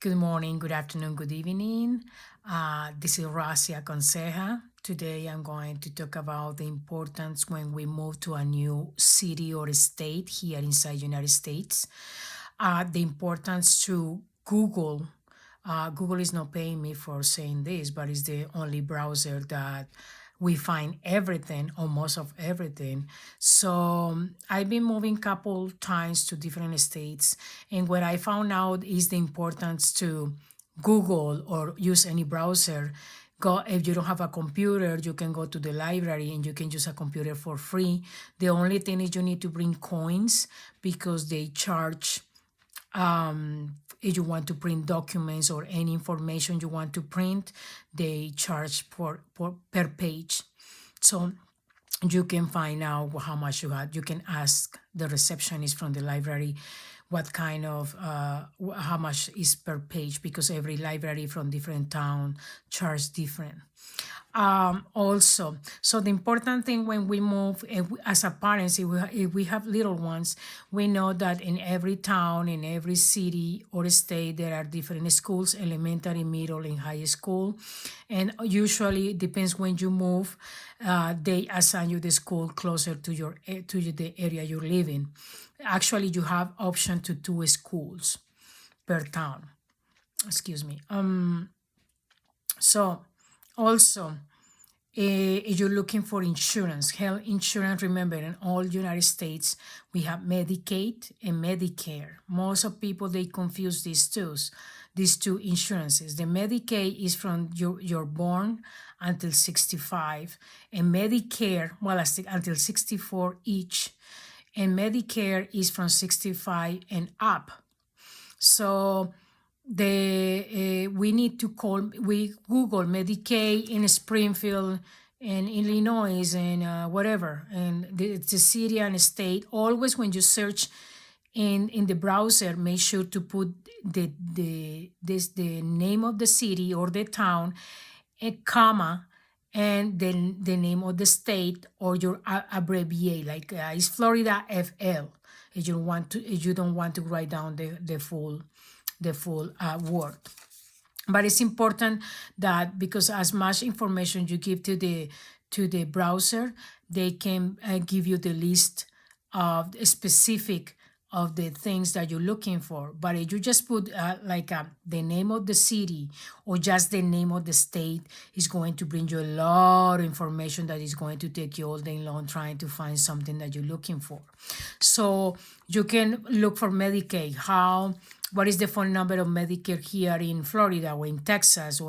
Good morning, good afternoon, good evening. This is Racia Conseja. Today I'm going to talk about the importance when we move to a new city or state here inside United States. The importance to Google. Google is not paying me for saying this, but it's the only browser that we find everything or most of everything. So I've been moving couple times to different states, and what I found out is the importance to Google or use any browser. Go if you don't have a computer, you can go to the library and you can use a computer for free. The only thing is you need to bring coins because they charge if you want to print documents or any information you want to print, they charge per page. So you can find out how much you have. You can ask the receptionist from the library what kind of how much is per page, because every library from different town charge different. Also, so the important thing when we move, as a parents, if we have little ones, we know that in every town, in every city or state, there are different schools: elementary, middle, and high school. And usually it depends when you move, they assign you the school closer to the area you live in. Actually, you have option to 2 schools per town. Excuse me. So also, if you're looking for insurance, health insurance, remember in all United States, we have Medicaid and Medicare. Most of people, they confuse these two insurances. The Medicaid is from you're born until 65, and Medicare, well, until 64 each, and Medicare is from 65 and up. So we need to we Google Medicaid in Springfield and Illinois and whatever, and the city and state. Always when you search in the browser, make sure to put the name of the city or the town, a comma, and then the name of the state or your abbreviate, like it's Florida FL. If you don't want to write down the full word. But it's important that, because as much information you give to the browser, they can give you the list of specific of the things that you're looking for. But if you just put the name of the city or just the name of the state, it's going to bring you a lot of information that is going to take you all day long trying to find something that you're looking for. So you can look for Medicaid. What is the phone number of Medicare here in Florida or in Texas?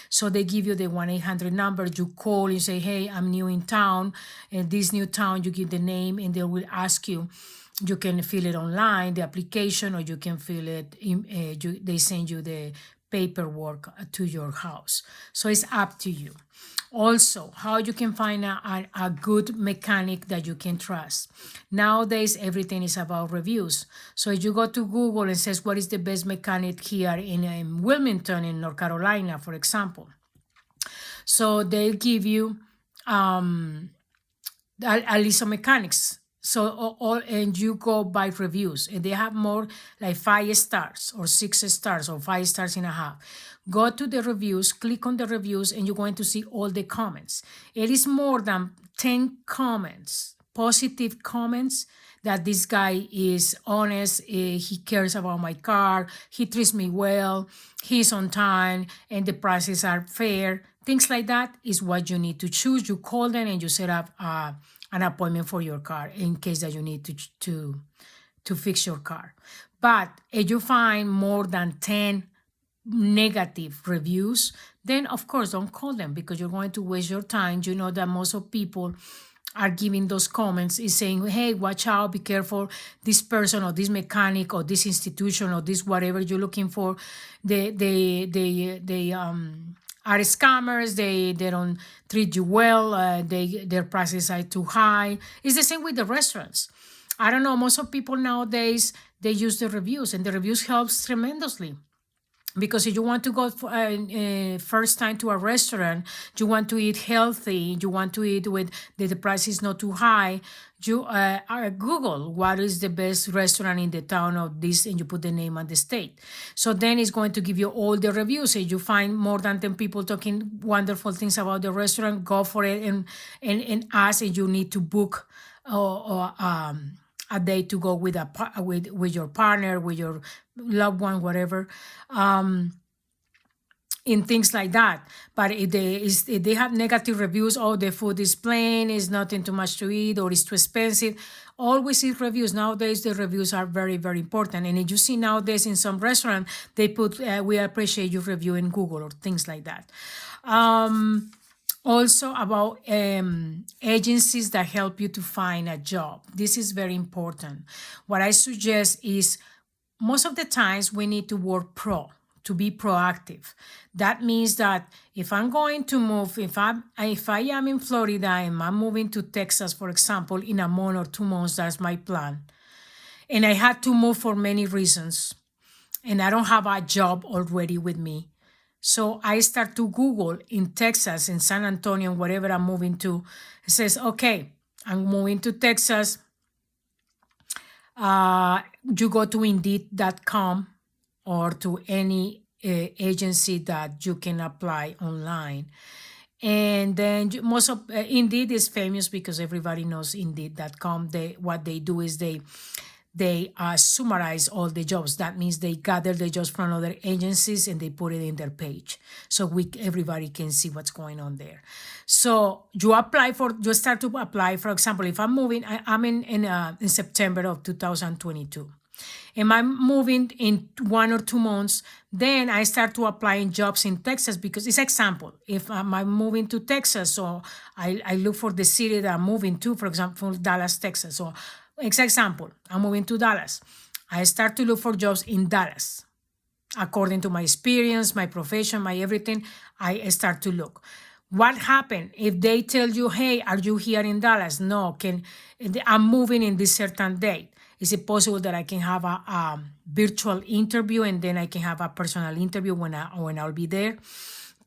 So they give you the 1-800 number. You call, you say, hey, I'm new in town. In this new town, you give the name, and they will ask you. You can fill it online, the application, or you can fill it, they send you the paperwork to your house. So it's up to you. Also, how you can find a good mechanic that you can trust. Nowadays, everything is about reviews. So if you go to Google and says, what is the best mechanic here in Wilmington, in North Carolina, for example. So they'll give you a list of mechanics. So and you go by reviews, and they have more like 5 stars or 6 stars or 5 stars and a half. Go to the reviews, click on the reviews, and you're going to see all the comments. It is more than 10 comments, positive comments, that this guy is honest, he cares about my car, he treats me well, he's on time, and the prices are fair. Things like that is what you need to choose. You call them and you set up an appointment for your car in case that you need to fix your car. But if you find more than 10 negative reviews, then of course don't call them, because you're going to waste your time. You know that most of people are giving those comments is saying, hey, watch out, be careful, this person or this mechanic or this institution or this whatever you're looking for, they are scammers, they don't treat you well, their prices are too high. It's the same with the restaurants. I don't know, most of people nowadays, they use the reviews, and the reviews helps tremendously. Because if you want to go for first time to a restaurant, you want to eat healthy, you want to eat with the price is not too high, you Google what is the best restaurant in the town of this, and you put the name and the state. So then it's going to give you all the reviews. If you find more than 10 people talking wonderful things about the restaurant, go for it, and ask if you need to book or a day to go with with your partner, with your loved one, whatever, in things like that. But if they have negative reviews, oh, the food is plain, it's nothing too much to eat, or it's too expensive, always read reviews. Nowadays, the reviews are very, very important. And if you see nowadays in some restaurant, they put, we appreciate your review in Google or things like that. Also about agencies that help you to find a job. This is very important. What I suggest is most of the times we need to work to be proactive. That means that if I'm going to move, if I am in Florida and I'm moving to Texas, for example, in a month or 2 months, that's my plan. And I had to move for many reasons, and I don't have a job already with me. So I start to Google in Texas, in San Antonio, wherever I'm moving to. It says, okay, I'm moving to Texas. You go to Indeed.com or to any agency that you can apply online. And then most of Indeed is famous because everybody knows Indeed.com. What they do is they summarize all the jobs. That means they gather the jobs from other agencies and they put it in their page, so everybody can see what's going on there. So you start to apply. For example, if I'm moving, I'm in September of 2022. Am I moving in 1 or 2 months? Then I start to applying jobs in Texas, because it's example. If I'm moving to Texas, so I look for the city that I'm moving to, for example, Dallas, Texas. So example, I'm moving to Dallas. I start to look for jobs in Dallas. According to my experience, my profession, my everything, I start to look. What happened if they tell you, hey, are you here in Dallas? No, I'm moving in this certain date. Is it possible that I can have a virtual interview and then I can have a personal interview when I'll be there?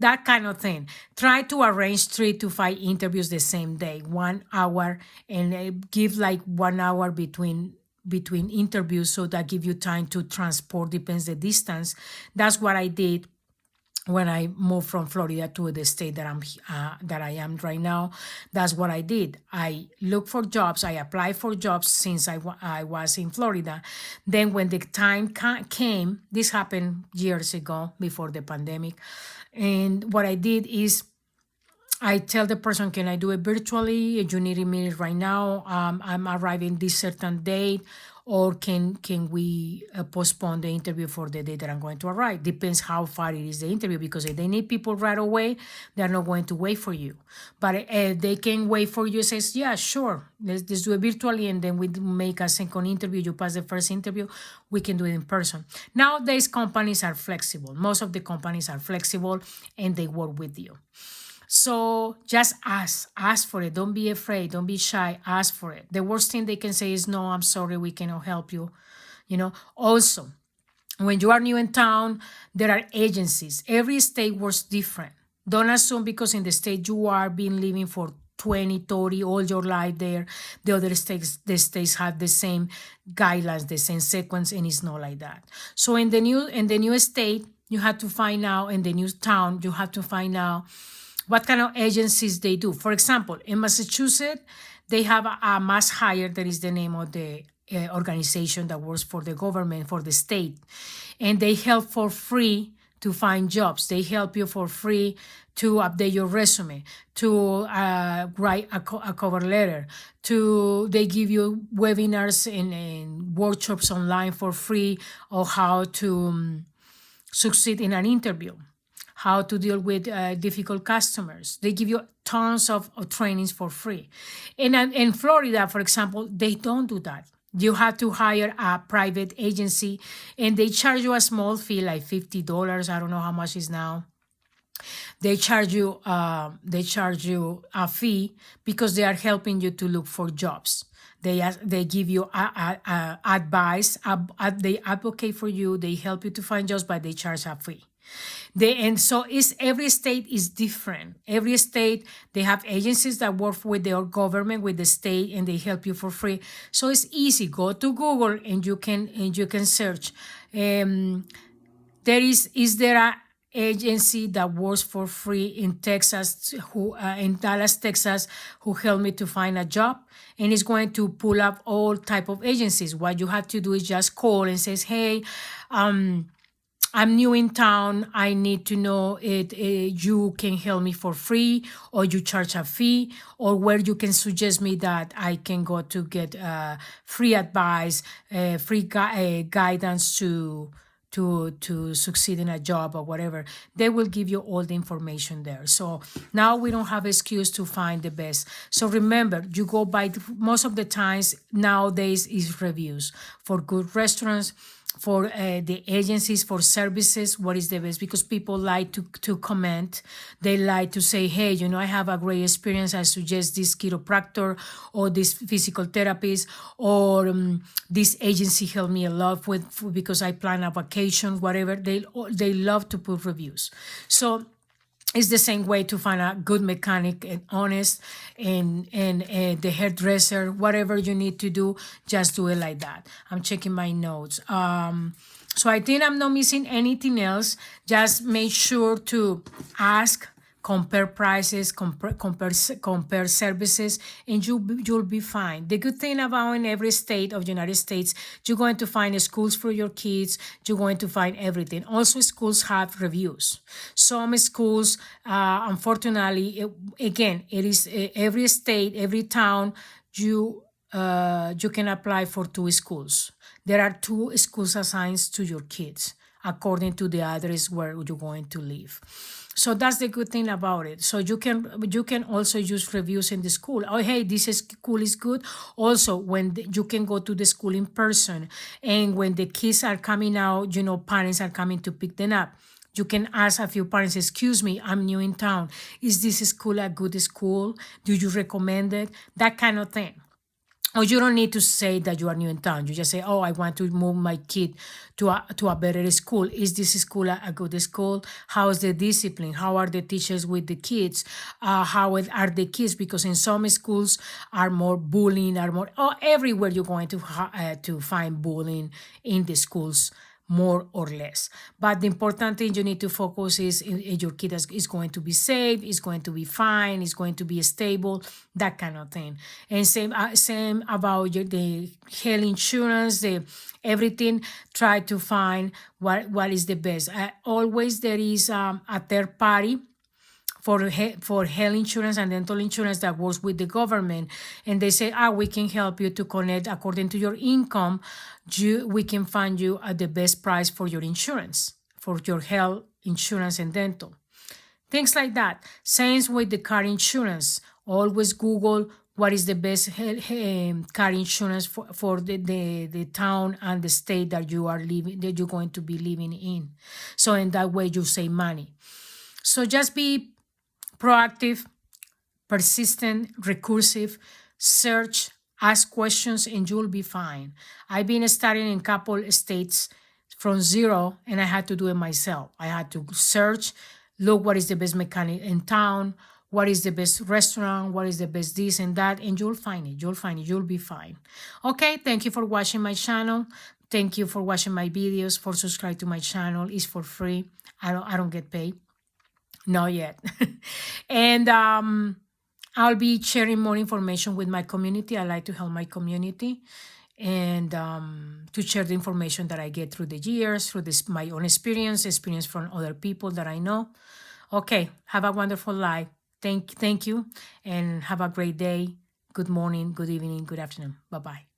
That kind of thing. Try to arrange 3 to 5 interviews the same day, 1 hour, and give like 1 hour between interviews, so that give you time to transport, depends the distance. That's what I did when I moved from Florida to the state that I am right now. That's what I did. I looked for jobs. I applied for jobs since I was in Florida. Then when the time came, this happened years ago before the pandemic. And what I did is I tell the person, can I do it virtually? If you need me right now, I'm arriving this certain date, or can we postpone the interview for the day that I'm going to arrive? Depends how far it is the interview, because if they need people right away, they're not going to wait for you. But if they can wait for you, says, yeah, sure, let's do it virtually, and then we make a second interview. You pass the first interview, we can do it in person. Nowadays, companies are flexible. Most of the companies are flexible, and they work with you. So just ask for it. Don't be afraid. Don't be shy. Ask for it. The worst thing they can say is, no, I'm sorry, we cannot help you. Also, when you are new in town, there are agencies. Every state works different. Don't assume because in the state you are been living for 20, 30, all your life there, the other states, have the same guidelines, the same sequence, and it's not like that. So in the new state, you have to find out, in the new town, you have to find out what kind of agencies they do. For example, in Massachusetts, they have a MassHire, that is the name of the organization that works for the government, for the state. And they help for free to find jobs. They help you for free to update your resume, to write a cover letter, they give you webinars and workshops online for free on how to succeed in an interview, how to deal with difficult customers. They give you tons of trainings for free. And in Florida, for example, they don't do that. You have to hire a private agency, and they charge you a small fee, like $50. I don't know how much is now. they charge you a fee because they are helping you to look for jobs. They give you advice. They advocate for you. They help you to find jobs, but they charge a fee. And so every state is different. Every state, they have agencies that work with their government, with the state, and they help you for free. So it's easy. Go to Google and you can search. Is there a agency that works for free in Texas, in Dallas, Texas, who helped me to find a job? And it's going to pull up all type of agencies. What you have to do is just call and says, hey, I'm new in town. I need to know you can help me for free, or you charge a fee, or where you can suggest me that I can go to get free advice, free guidance to succeed in a job or whatever. They will give you all the information there. So now we don't have excuse to find the best. So remember, you go by most of the times nowadays is reviews for good restaurants, for the agencies, for services, what is the best? Because people like to comment. They like to say, hey, I have a great experience. I suggest this chiropractor or this physical therapist, or this agency helped me a lot because I plan a vacation, whatever. They love to put reviews. So it's the same way to find a good mechanic and honest, and the hairdresser, whatever you need to do, just do it like that. I'm checking my notes. So I think I'm not missing anything else. Just make sure to ask, compare prices, compare services, and you'll be fine. The good thing about in every state of the United States, you're going to find schools for your kids. You're going to find everything. Also, schools have reviews. Some schools, unfortunately, again, it is every state, every town, you can apply for 2 schools. There are 2 schools assigned to your kids according to the address where you're going to live. So that's the good thing about it. So you can also use reviews in the school. Oh, hey, this school is good. Also, you can go to the school in person, and when the kids are coming out, parents are coming to pick them up. You can ask a few parents, excuse me, I'm new in town. Is this school a good school? Do you recommend it? That kind of thing. Or you don't need to say that you are new in town. You just say, oh, I want to move my kid to a better school. Is this school a good school? How is the discipline? How are the teachers with the kids? How are the kids? Because in some schools are more bullying, everywhere you're going to find bullying in the schools, more or less. But the important thing you need to focus is your kid is going to be safe, is going to be fine, is going to be stable, that kind of thing. And same about the health insurance, everything. Try to find what is the best. Always there is a third party for health insurance and dental insurance that works with the government, and they say, we can help you to connect according to your income. We can find you at the best price for your insurance, for your health insurance and dental, things like that. Same with the car insurance. Always Google what is the best car insurance for the town and the state that you're going to be living in. So in that way you save money. So just be proactive, persistent, recursive, search, ask questions, and you'll be fine. I've been studying in a couple states from zero, and I had to do it myself. I had to search, look what is the best mechanic in town, what is the best restaurant, what is the best this and that, and you'll find it. You'll be fine. Okay, thank you for watching my channel. Thank you for watching my videos, for subscribe to my channel. It's for free. I don't get paid. Not yet. And I'll be sharing more information with my community. I like to help my community and to share the information that I get through the years, through my own experience from other people that I know. Okay, have a wonderful life. Thank you, and have a great day. Good morning, good evening, good afternoon. Bye-bye.